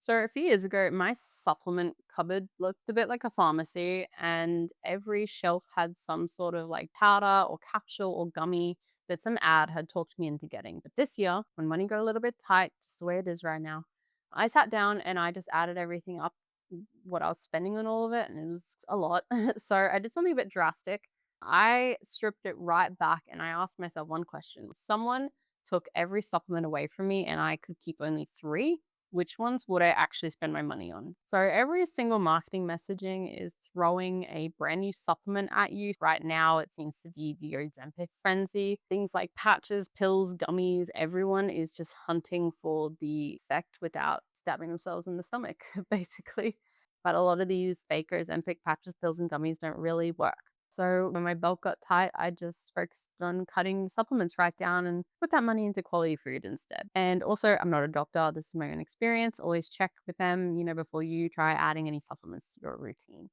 So a few years ago, my supplement cupboard looked a bit like a pharmacy, and every shelf had some sort of like powder or capsule or gummy that some ad had talked me into getting. But this year, when money got a little bit tight, just the way it is right now, I sat down and I just added everything up, what I was spending on all of it, and it was a lot. So I did something a bit drastic. I stripped it right back and I asked myself one question. If someone took every supplement away from me and I could keep only three, which ones would I actually spend my money on? So every single marketing messaging is throwing a brand new supplement at you. Right now, it seems to be the Ozempic frenzy. Things like patches, pills, gummies, everyone is just hunting for the effect without stabbing themselves in the stomach, basically. But a lot of these fake Ozempic patches, pills, and gummies don't really work. So when my belt got tight, I just focused on cutting supplements right down and put that money into quality food instead. And also, I'm not a doctor. This is my own experience. Always check with them, before you try adding any supplements to your routine.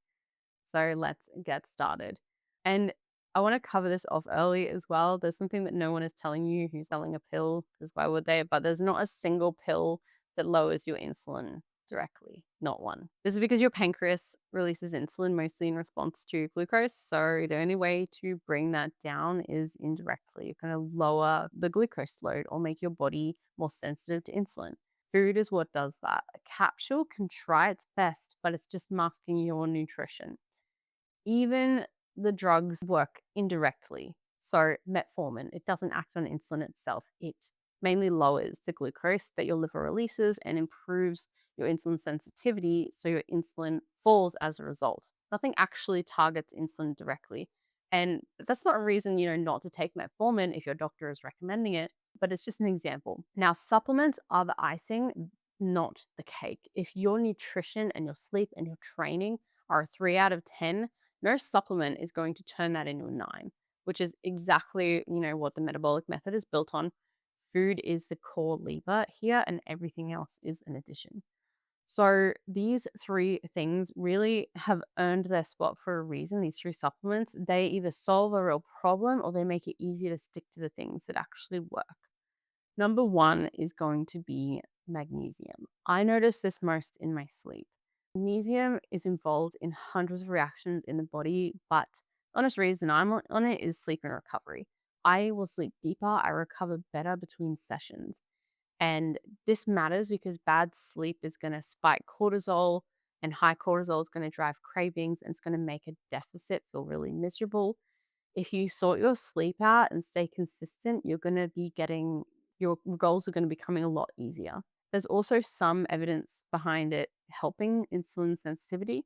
So let's get started. And I want to cover this off early as well. There's something that no one is telling you who's selling a pill, because why would they? But there's not a single pill that lowers your insulin directly. Not one. This is because your pancreas releases insulin mostly in response to glucose. So the only way to bring that down is indirectly. You're going to lower the glucose load or make your body more sensitive to insulin. Food is what does that. A capsule can try its best, but it's just masking your nutrition. Even the drugs work indirectly. So metformin, it doesn't act on insulin itself. It mainly lowers the glucose that your liver releases and improves your insulin sensitivity, so your insulin falls as a result. Nothing actually targets insulin directly. And that's not a reason, not to take metformin if your doctor is recommending it, but it's just an example. Now, supplements are the icing, not the cake. If your nutrition and your sleep and your training are a 3 out of 10, no supplement is going to turn that into a 9, which is exactly, what the metabolic method is built on. Food is the core lever here, and everything else is an addition. So these three things really have earned their spot for a reason. These three supplements, they either solve a real problem or they make it easier to stick to the things that actually work. Number one is going to be magnesium. I notice this most in my sleep. Magnesium is involved in hundreds of reactions in the body, but honest reason I'm on it is sleep and recovery. I will sleep deeper, I recover better between sessions. And this matters because bad sleep is going to spike cortisol, and high cortisol is going to drive cravings and it's going to make a deficit feel really miserable. If you sort your sleep out and stay consistent, you're going to be getting your goals are going to be becoming a lot easier. There's also some evidence behind it helping insulin sensitivity,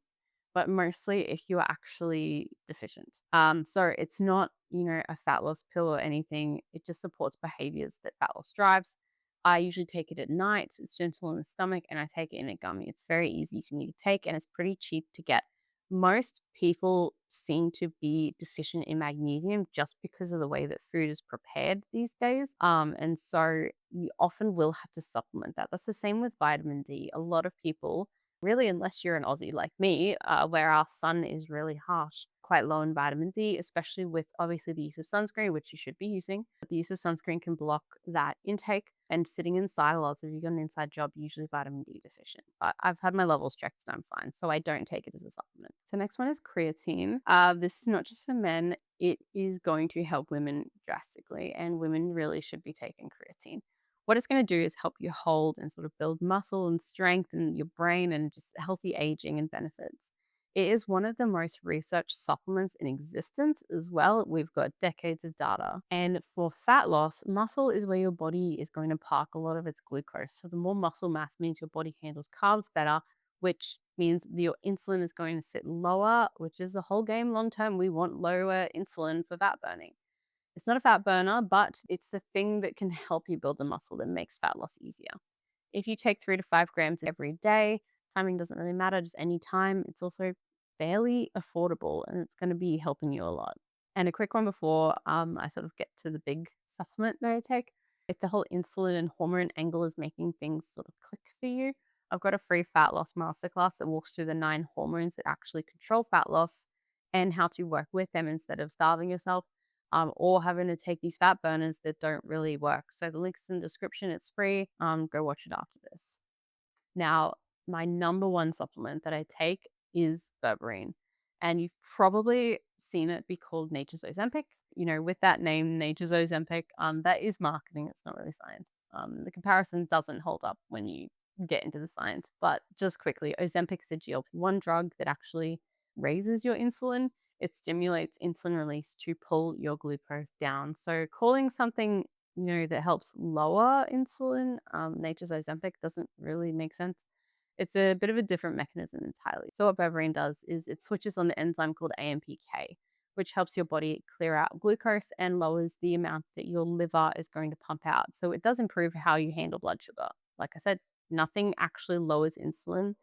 but mostly if you are actually deficient. So it's not, a fat loss pill or anything. It just supports behaviors that fat loss drives. I usually take it at night. It's gentle in the stomach, and I take it in a gummy. It's very easy for me to take, and it's pretty cheap to get. Most people seem to be deficient in magnesium just because of the way that food is prepared these days. And so you often will have to supplement that. That's the same with vitamin D. A lot of people, really, unless you're an Aussie like me, where our sun is really harsh, quite low in vitamin D, especially with obviously the use of sunscreen, which you should be using. But the use of sunscreen can block that intake. And sitting inside a lot, so if you've got an inside job, usually vitamin D deficient. But I've had my levels checked and I'm fine, so I don't take it as a supplement. So next one is creatine. This is not just for men. It is going to help women drastically, and women really should be taking creatine. What it's going to do is help you hold and sort of build muscle and strength in your brain and just healthy aging and benefits. It is one of the most researched supplements in existence as well. We've got decades of data. And for fat loss, muscle is where your body is going to park a lot of its glucose. So the more muscle mass means your body handles carbs better, which means your insulin is going to sit lower, which is the whole game long term. We want lower insulin for fat burning. It's not a fat burner, but it's the thing that can help you build the muscle that makes fat loss easier. If you take 3 to 5 grams every day, timing doesn't really matter, just any time. It's also fairly affordable and it's going to be helping you a lot. And a quick one before I sort of get to the big supplement that I take. If the whole insulin and hormone angle is making things sort of click for you, I've got a free fat loss masterclass that walks through the 9 hormones that actually control fat loss and how to work with them instead of starving yourself, or having to take these fat burners that don't really work. So the link's in the description. It's free. Go watch it after this. Now, my number one supplement that I take is berberine. And you've probably seen it be called Nature's Ozempic. With that name, Nature's Ozempic, that is marketing. It's not really science. The comparison doesn't hold up when you get into the science. But just quickly, Ozempic is a GLP-1 drug that actually raises your insulin. It stimulates insulin release to pull your glucose down. So calling something that helps lower insulin, Nature's Ozempic, doesn't really make sense. It's a bit of a different mechanism entirely. So what berberine does is it switches on the enzyme called AMPK, which helps your body clear out glucose and lowers the amount that your liver is going to pump out. So it does improve how you handle blood sugar. Like I said, nothing actually lowers insulin,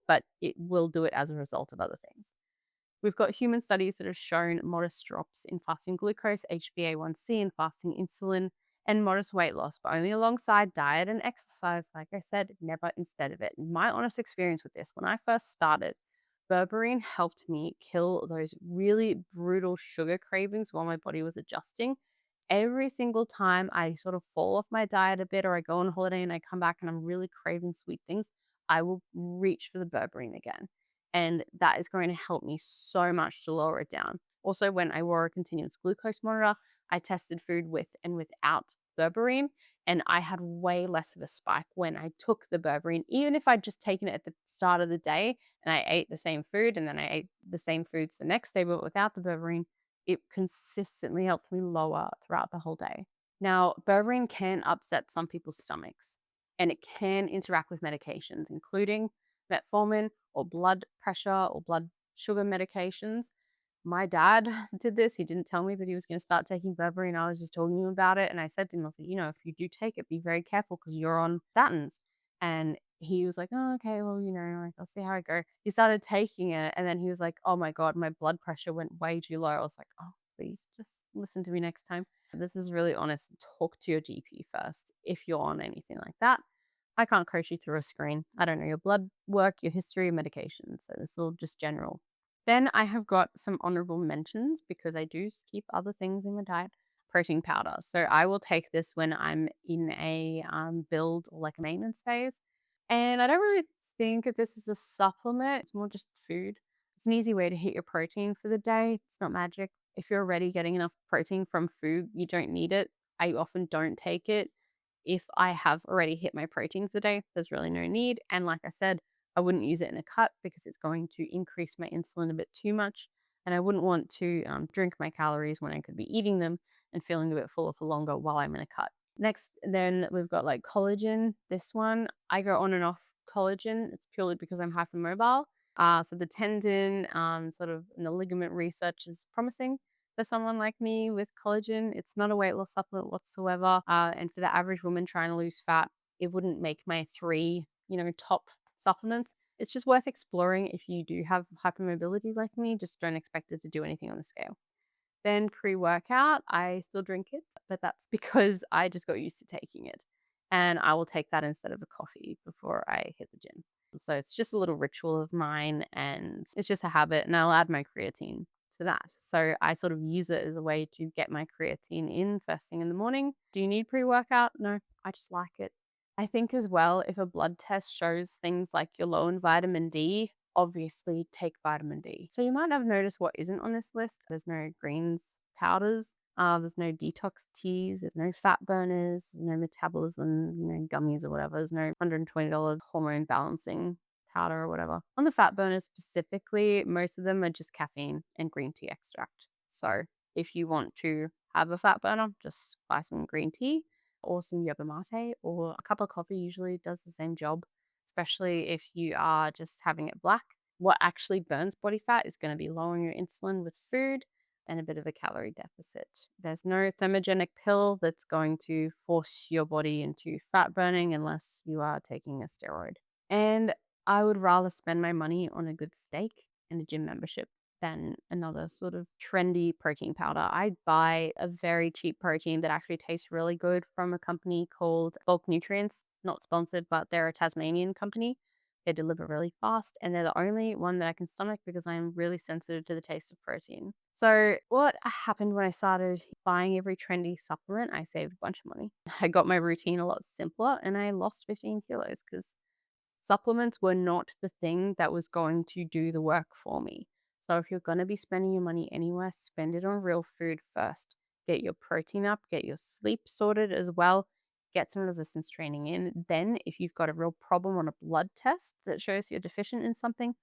but it will do it as a result of other things. We've got human studies that have shown modest drops in fasting glucose, HbA1c, and fasting insulin, and modest weight loss, but only alongside diet and exercise. Like I said, never instead of it. My honest experience with this, when I first started, berberine helped me kill those really brutal sugar cravings while my body was adjusting. Every single time I sort of fall off my diet a bit, or I go on holiday and I come back and I'm really craving sweet things, I will reach for the berberine again. And that is going to help me so much to lower it down. Also, when I wore a continuous glucose monitor, I tested food with and without berberine, and I had way less of a spike when I took the berberine, even if I'd just taken it at the start of the day and I ate the same food and then I ate the same foods the next day, but without the berberine, it consistently helped me lower throughout the whole day. Now, berberine can upset some people's stomachs and it can interact with medications, including metformin or blood pressure or blood sugar medications. My dad did this. He didn't tell me that he was going to start taking berberine. I was just talking to him about it. And I said to him, I was like, if you do take it, be very careful because you're on statins. And he was like, oh, okay, well, like, I'll see how I go. He started taking it. And then he was like, oh my God, my blood pressure went way too low. I was like, oh, please just listen to me next time. This is really honest. Talk to your GP first if you're on anything like that. I can't coach you through a screen. I don't know your blood work, your history, medication. So this is all just general. Then I have got some honorable mentions because I do keep other things in my diet. Protein powder. So I will take this when I'm in a build or like a maintenance phase. And I don't really think of this as a supplement. It's more just food. It's an easy way to hit your protein for the day. It's not magic. If you're already getting enough protein from food, you don't need it. I often don't take it if I have already hit my protein for the day. There's really no need. And like I said, I wouldn't use it in a cut because it's going to increase my insulin a bit too much. And I wouldn't want to drink my calories when I could be eating them and feeling a bit fuller for longer while I'm in a cut. Next, then we've got like collagen. This one, I go on and off collagen. It's purely because I'm hypermobile. So the tendon, sort of, and the ligament research is promising for someone like me with collagen. It's not a weight loss supplement whatsoever. And for the average woman trying to lose fat, it wouldn't make my three, top supplements. It's just worth exploring if you do have hypermobility like me. Just don't expect it to do anything on the scale. Then pre-workout, I still drink it, but that's because I just got used to taking it. And I will take that instead of a coffee before I hit the gym. So it's just a little ritual of mine and it's just a habit. And I'll add my creatine to that. So I sort of use it as a way to get my creatine in first thing in the morning. Do you need pre-workout? No, I just like it. I think as well, if a blood test shows things like you're low in vitamin D, obviously take vitamin D. So you might have noticed what isn't on this list. There's no greens powders. There's no detox teas. There's no fat burners. There's no metabolism, gummies or whatever. There's no $120 hormone balancing powder or whatever. On the fat burners specifically, most of them are just caffeine and green tea extract. So if you want to have a fat burner, just buy some green tea or some yerba mate, or a cup of coffee usually does the same job, especially if you are just having it black. What actually burns body fat is going to be lowering your insulin with food and a bit of a calorie deficit. There's no thermogenic pill that's going to force your body into fat burning unless you are taking a steroid. And I would rather spend my money on a good steak and a gym membership than another sort of trendy protein powder. I buy a very cheap protein that actually tastes really good from a company called Bulk Nutrients. Not sponsored, but they're a Tasmanian company. They deliver really fast, and they're the only one that I can stomach because I'm really sensitive to the taste of protein. So what happened when I started buying every trendy supplement, I saved a bunch of money. I got my routine a lot simpler and I lost 15 kilos because supplements were not the thing that was going to do the work for me. So if you're going to be spending your money anywhere, spend it on real food first. Get your protein up, get your sleep sorted as well, get some resistance training in. Then, if you've got a real problem on a blood test that shows you're deficient in something,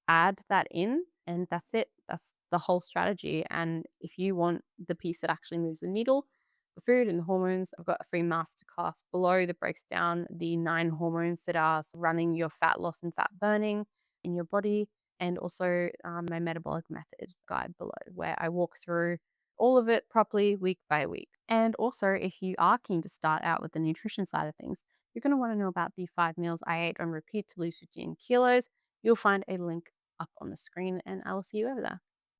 add that in, and that's it. That's the whole strategy. And if you want the piece that actually moves the needle, the food and the hormones, I've got a free masterclass below that breaks down the 9 hormones that are running your fat loss and fat burning in your body, and also my metabolic method guide below, where I walk through all of it properly week by week. And also, if you are keen to start out with the nutrition side of things, you're going to want to know about the 5 meals I ate on repeat to lose 15 kilos. You'll find a link up on the screen, and I will see you over there.